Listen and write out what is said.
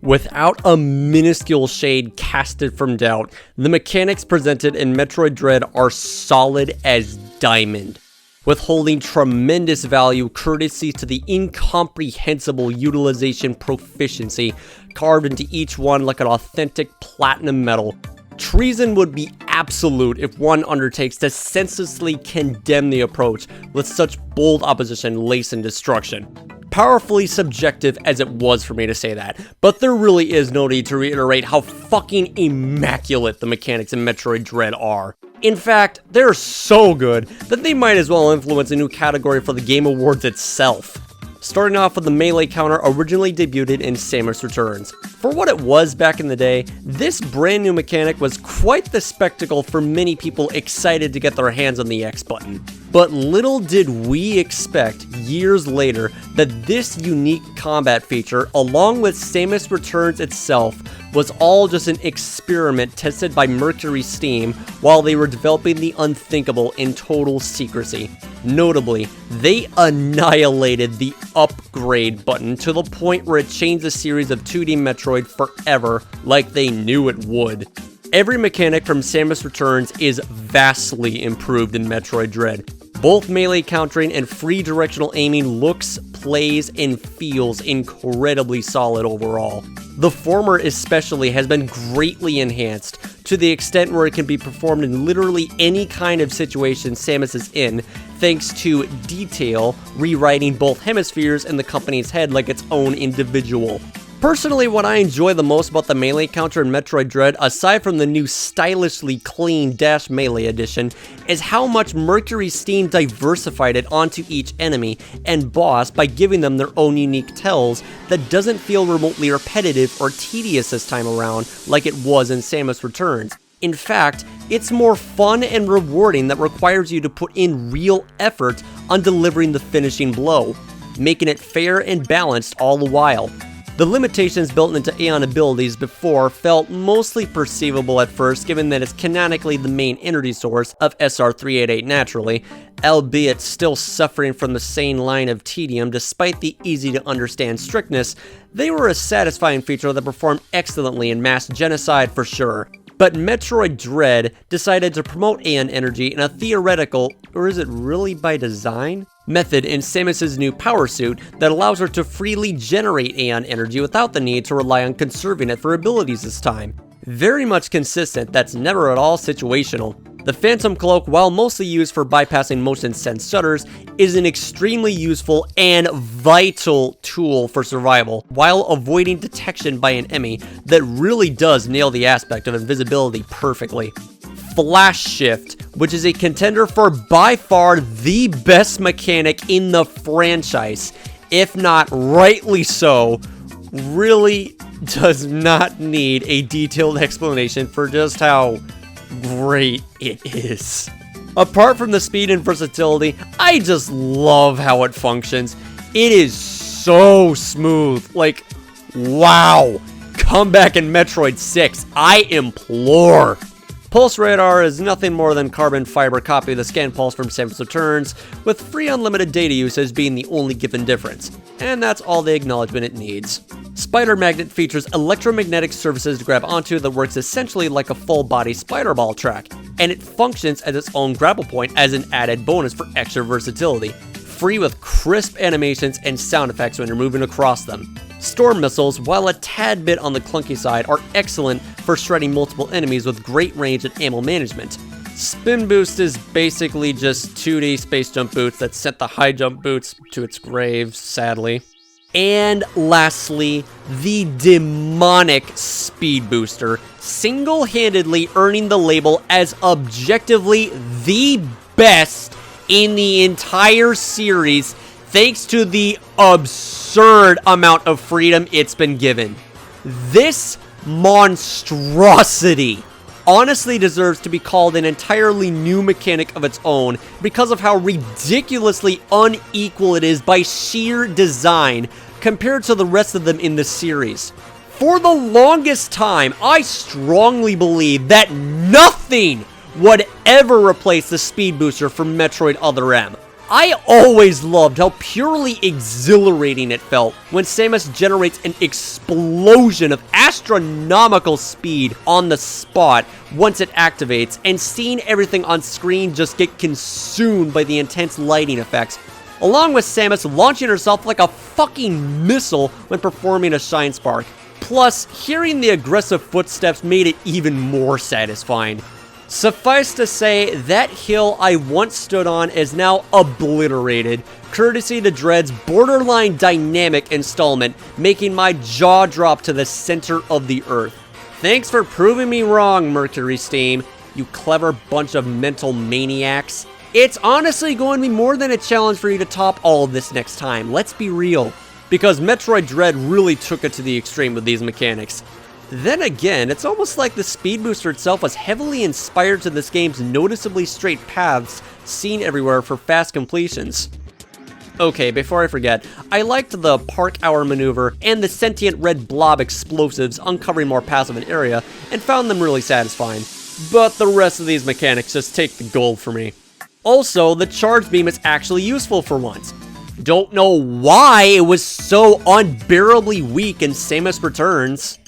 Without a minuscule shade casted from doubt, the mechanics presented in Metroid Dread are solid as diamond, withholding tremendous value courtesy to the incomprehensible utilization proficiency carved into each one like an authentic platinum metal. Treason would be absolute if one undertakes to senselessly condemn the approach with such bold opposition laced in destruction. Powerfully subjective as it was for me to say that, but there really is no need to reiterate how fucking immaculate the mechanics in Metroid Dread are. In fact, they're so good that they might as well influence a new category for the Game Awards itself. Starting off with the melee counter originally debuted in Samus Returns. For what it was back in the day, this brand new mechanic was quite the spectacle for many people excited to get their hands on the X button. But little did we expect years later that this unique combat feature, along with Samus Returns itself, was all just an experiment tested by Mercury Steam while they were developing the unthinkable in total secrecy. Notably, they annihilated the upgrade button to the point where it changed the series of 2D Metroid forever, like they knew it would. Every mechanic from Samus Returns is vastly improved in Metroid Dread. Both melee countering and free directional aiming looks, plays, and feels incredibly solid overall. The former especially has been greatly enhanced, to the extent where it can be performed in literally any kind of situation Samus is in, thanks to detail rewriting both hemispheres in the company's head like its own individual. Personally, what I enjoy the most about the melee counter in Metroid Dread, aside from the new stylishly clean Dash Melee edition, is how much Mercury Steam diversified it onto each enemy and boss by giving them their own unique tells that doesn't feel remotely repetitive or tedious this time around like it was in Samus Returns. In fact, it's more fun and rewarding that requires you to put in real effort on delivering the finishing blow, making it fair and balanced all the while. The limitations built into Aeon abilities before felt mostly perceivable at first, given that it's canonically the main energy source of SR388 naturally, albeit still suffering from the same line of tedium despite the easy-to-understand strictness. They were a satisfying feature that performed excellently in Mass Genocide for sure. But Metroid Dread decided to promote Aeon energy in a theoretical, or is it really by design, method in Samus's new power suit that allows her to freely generate Aeon energy without the need to rely on conserving it for abilities this time. Very much consistent, that's never at all situational. The Phantom Cloak, while mostly used for bypassing motion sense shutters, is an extremely useful and vital tool for survival, while avoiding detection by an enemy that really does nail the aspect of invisibility perfectly. Flash Shift, which is a contender for by far the best mechanic in the franchise, if not rightly so, really does not need a detailed explanation for just how great it is. Apart from the speed and versatility, I just love how it functions. It is so smooth. Like, wow. Come back in Metroid 6, I implore. Pulse Radar is nothing more than carbon fiber copy of the scan pulse from Samus Returns, with free unlimited data usage being the only given difference. And that's all the acknowledgement it needs. Spider Magnet features electromagnetic surfaces to grab onto that works essentially like a full-body spider ball track, and it functions as its own grapple point as an added bonus for extra versatility, free with crisp animations and sound effects when you're moving across them. Storm missiles, while a tad bit on the clunky side, are excellent for shredding multiple enemies with great range and ammo management. Spin Boost is basically just 2D space jump boots that sent the high jump boots to its grave, sadly. And lastly, the demonic Speed Booster, single-handedly earning the label as objectively the best in the entire series, thanks to the absurd amount of freedom it's been given. This monstrosity honestly deserves to be called an entirely new mechanic of its own because of how ridiculously unequal it is by sheer design compared to the rest of them in the series. For the longest time, I strongly believed that nothing would ever replace the Speed Booster from Metroid Other M. I always loved how purely exhilarating it felt when Samus generates an explosion of astronomical speed on the spot once it activates, and seeing everything on screen just get consumed by the intense lighting effects, along with Samus launching herself like a fucking missile when performing a Shine Spark. Plus, hearing the aggressive footsteps made it even more satisfying. Suffice to say, that hill I once stood on is now obliterated, courtesy to Dread's borderline dynamic installment, making my jaw drop to the center of the earth. Thanks for proving me wrong, Mercury Steam, you clever bunch of mental maniacs. It's honestly going to be more than a challenge for you to top all of this next time, let's be real. Because Metroid Dread really took it to the extreme with these mechanics. Then again, it's almost like the speed booster itself was heavily inspired to this game's noticeably straight paths seen everywhere for fast completions. Okay, before I forget, I liked the park hour maneuver and the sentient red blob explosives uncovering more paths of an area, and found them really satisfying. But the rest of these mechanics just take the gold for me. Also, the charge beam is actually useful for once. Don't know why it was so unbearably weak in Samus Returns.